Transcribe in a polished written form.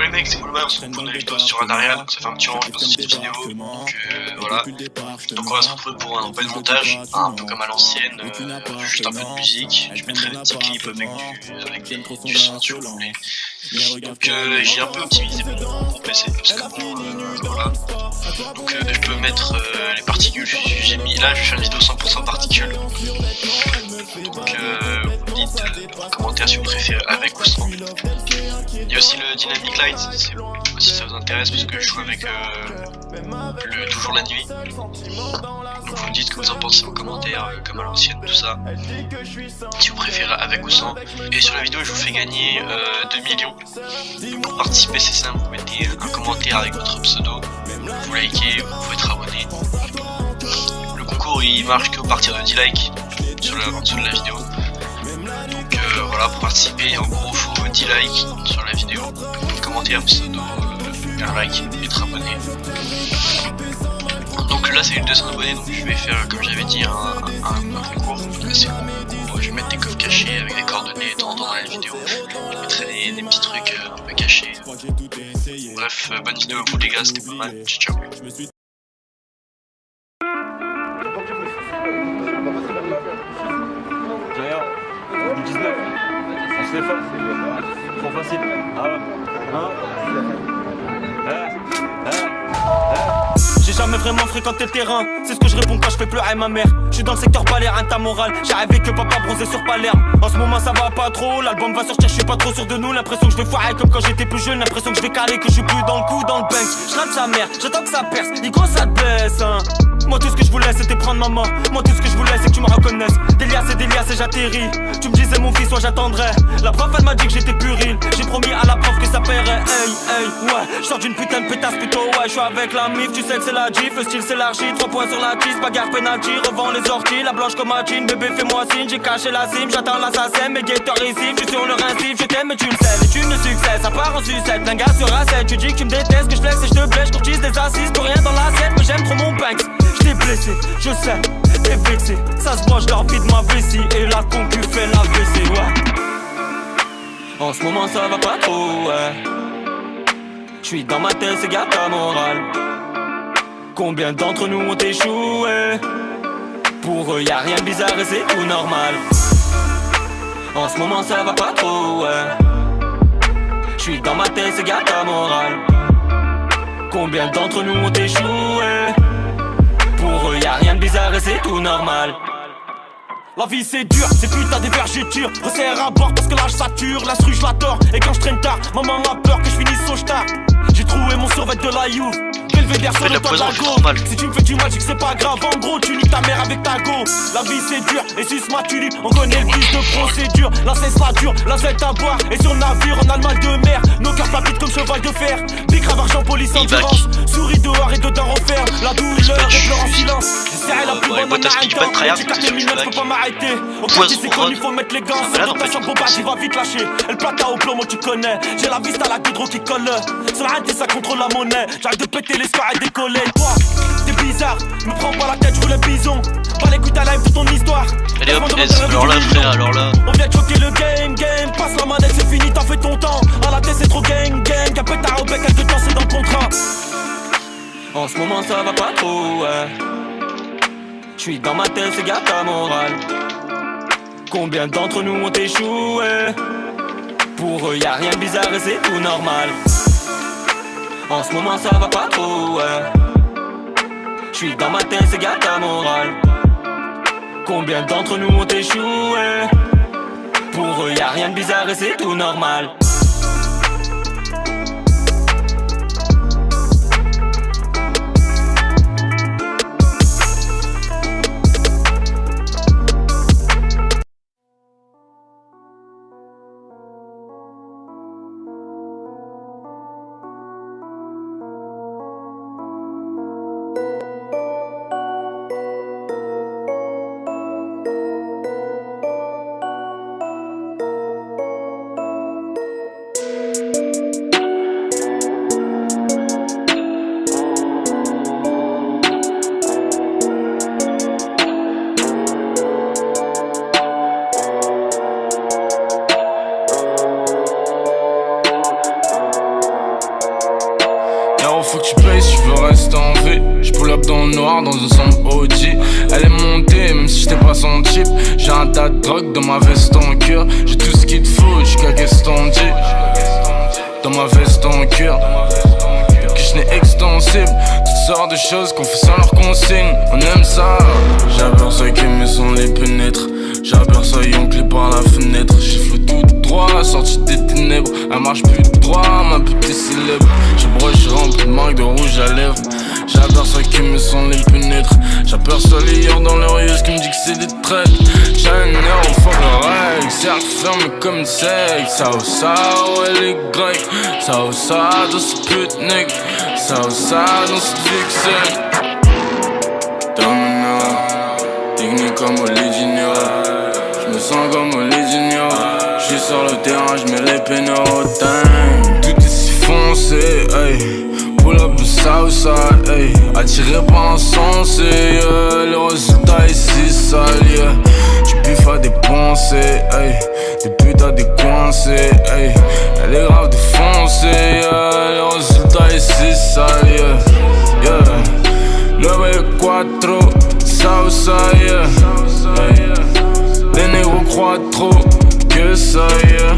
Ouais les mecs, c'est cool, on se retrouve dans les vidéos sur un Arial, ça fait un petit moment que je passe cette vidéo, donc voilà. Donc on va se retrouver pour un bel montage, un peu comme à l'ancienne, juste un peu de musique, je mettrai des petits clips avec du son si vous voulez. Donc j'ai un peu optimisé mon PC, parce que voilà. Donc je peux mettre les particules, j'ai mis, là je vais faire une vidéo 100% particules. Donc vous me dites en commentaire si vous préférez avec ou sans. Il y a aussi le Dynamic Light, si ça vous intéresse, parce que je joue avec toujours la nuit. Donc vous me dites ce que vous en pensez en commentaire, comme à l'ancienne, tout ça. Si vous préférez avec ou sans. Et sur la vidéo, je vous fais gagner 2 millions. Pour participer, c'est simple, vous mettez un commentaire avec votre pseudo, vous likez, vous pouvez être abonné. Le concours il marche qu'à partir de 10 likes sur la vidéo. Donc voilà, pour participer, en gros, faut 10 likes sur la vidéo, commentaire, pseudo, un like, être abonné. Donc là, c'est une 200 abonnés, donc je vais faire, comme j'avais dit, un concours. Là, c'est le concours, je vais mettre des codes cachés avec des coordonnées dans la vidéo. Je mettrai des petits trucs un peu cachés. Bref, bonne vidéo à vous les gars, c'était pas mal. Ciao, ciao. D'ailleurs, 2019, on se fait fort. Trop facile. Ah ouais. J'ai jamais vraiment fréquenté le terrain. C'est ce que je réponds quand je fais pleurer ma mère. Je suis dans le secteur palérin, ta morale. J'ai rêvé que papa bronzait sur Palerme. En ce moment ça va pas trop, l'album va sortir, je suis pas trop sûr de nous. L'impression que je vais foirer comme quand j'étais plus jeune. L'impression que je vais caler, que je suis plus dans le coup, dans le bank. Je rate sa mère, j'attends que ça perce. Nico ça te blesse hein. Moi tout ce que je voulais c'était prendre maman. Moi tout ce que je voulais c'est que tu me reconnaisses. Délias et j'atterris. Tu me disais mon fils soit j'attendrai. La prof elle m'a dit que j'étais puéril. J'ai promis à la prof que ça paierait. Hey ouais, je sors d'une putain de pétasse plutôt ouais. Je suis avec la mif, tu sais que c'est la gif. Le style s'élargit, 3 points sur la cheese. Bagarre penalty, revends les orties. La blanche comme un jean, bébé fais-moi signe. J'ai caché la cime, j'attends l'assassin. Mes guetteurs récifs, je suis sur le rincif. Je t'aime mais tu le sais, l'étude ne succès. Ça part en sucette, un gars sur A7. Tu dis que tu me détestes, que je flex et je te blesse. Je courtise des assises, pour rien dans l'assiette. Mais j'aime trop mon pinx. J't'ai blessé, je sais, t'es vexé. Ça se voit, j'leur vide ma vessie. Et la concu fait la WC, ouais. En ce moment ça va pas trop, ouais. J'suis dans ma tête, c'est garde ta morale. Combien d'entre nous ont échoué? Pour eux y'a rien de bizarre et c'est tout normal. En ce moment ça va pas trop, ouais. J'suis dans ma tête, c'est garde ta morale. Combien d'entre nous ont échoué? Pour eux y'a rien de bizarre et c'est tout normal. La vie c'est dur, c'est putain des vergetures. Resserre à bord parce que l'âge sature. L'instru je la dors et quand je traîne tard, maman a peur que je finisse au star. J'ai trouvé mon survêt de la You. Belvédère sur le toit de la go. Si tu me fais du mal, que c'est pas grave. En gros, tu niques ta mère avec ta go. La vie c'est dur, et suce ma tulipe. On connaît le vice de procédure. La cesse la dure, la zette à boire. Et sur le navire, on a le mal de mer. Nos cœurs palpitent comme cheval de fer. Des crave argent, police, endurance. Souris dehors et dedans referme. La douleur et pleure en silence. J'essaie la plus bonne en un. J'ai capté mineur, je peux pas m'arrêter. Au quartier c'est connu, faut mettre les gants. Sur dotation bombard, il va vite lâcher. Elle plata au plomo, tu connais. J'ai la vista, la guidro qui colle. Sur la ça contrôle la monnaie. J'arrête de péter les scores et décoller. Toi, t'es bizarre, me prends pas la tête, je roule le bison. Pas l'écoute à live de ton histoire. Allez hop, alors là frère, alors là. On vient de choquer le game. Passe la manette, c'est fini, t'as fait ton temps. À la tête, c'est trop gang. Un pétard au bec, quelques temps, c'est dans le contrat. En ce moment, ça va pas trop, ouais. J'suis dans ma tête, c'est garde ta morale. Combien d'entre nous ont échoué? Pour eux, y'a rien de bizarre et c'est tout normal. En ce moment ça va pas trop, ouais. J'suis dans ma tête, c'est garde ta morale. Combien d'entre nous ont échoué? Pour eux y'a rien de bizarre et c'est tout normal. gros, faut que tu payes si tu veux rester en vie. J'pull up dans le noir, dans un son OG. Elle est montée, même si j'étais pas son type. J'ai un tas de drogue dans ma veste en cuir. J'ai tout ce qu'il te faut, jusqu'à qu'est-ce qu'on dit. Dans ma veste en cuir. Que n'est extensible. Toutes sortes de choses qu'on fait sans leur consigne. On aime ça. J'aperçois que mes sons les pénètrent. J'aperçois Yonclé par la fenêtre. Chiffre tout droit, sorti des ténèbres. Elle marche plus droit, ma pute est célèbre. J'ai broche rempli de marques de rouge à lèvres. J'aperçois que mes sons les pénètrent. J'aperçois les yeux dans leur yeux qui me dit que c'est des traites. J'ai un air au fond de règle. Cercle fermé comme une sec. Ça ou ça, ouais les grecs. Ça ou ça, dans ce putnik. Ça ou ça, dans cette fixe. Domino, technique comme Oli Junior. J'me sens comme Oli Junior. J'suis sur le terrain, j'mets les pénaux au time. Tout est si foncé, hey. Pull up le Southside, hey. Attiré par un sens, yeah. Le résultat est si sale, yeah. Tu biffes à des pensées, hey. Des putes à des coincés, hey. Elle est grave défoncée, yeah. Le résultat est si sale, yeah. Yeah. 9-4, Southside, yeah. Hey. Les négros croient trop que ça, yeah.